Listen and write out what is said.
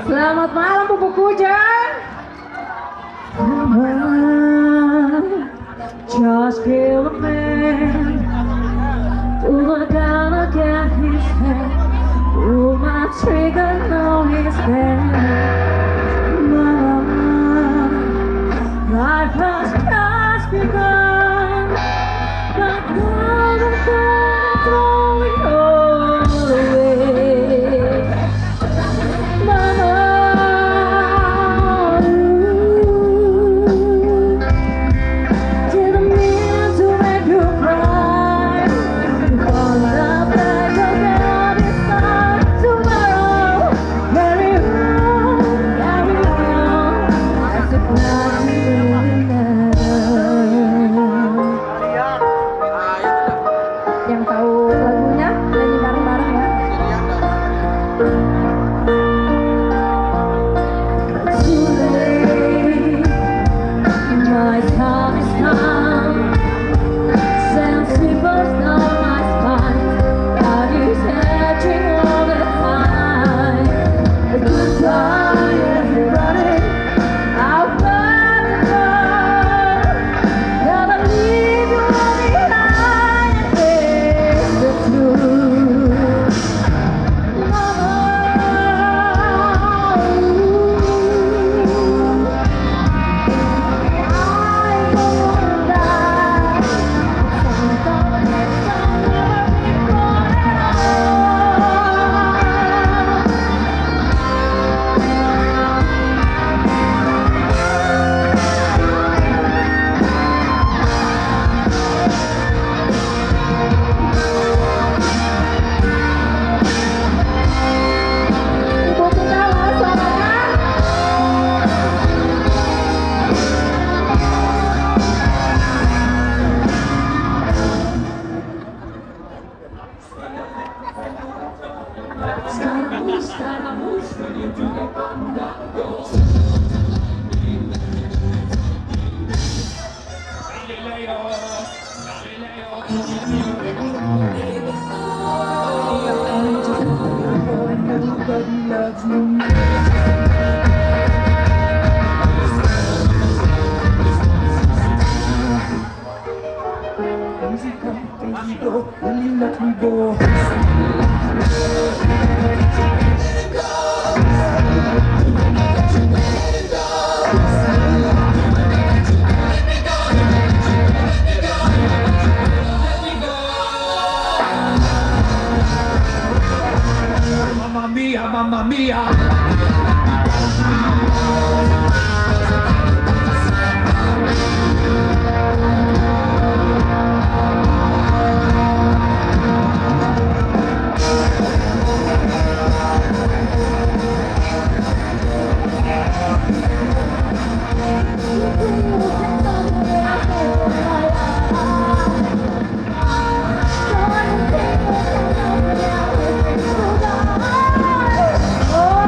Selamat malam Pupuk Hujan. Just kill a man, pull a gun against his head, pull my trigger, know he's dead. Life has just begun, but God is gonna throw it all away. Yang tahu lagunya nyanyi bareng-bareng ya. Too late, my time is come. Since we burst down my spine, God is edging all the time. Goodbye, everybody. I've got to go. Gotta leave you all behind and face the truth. Mama, I won't die. Sometimes I'll never be born at Ibu kita mau suaranya. Mamma mia, mamma mia! Oh,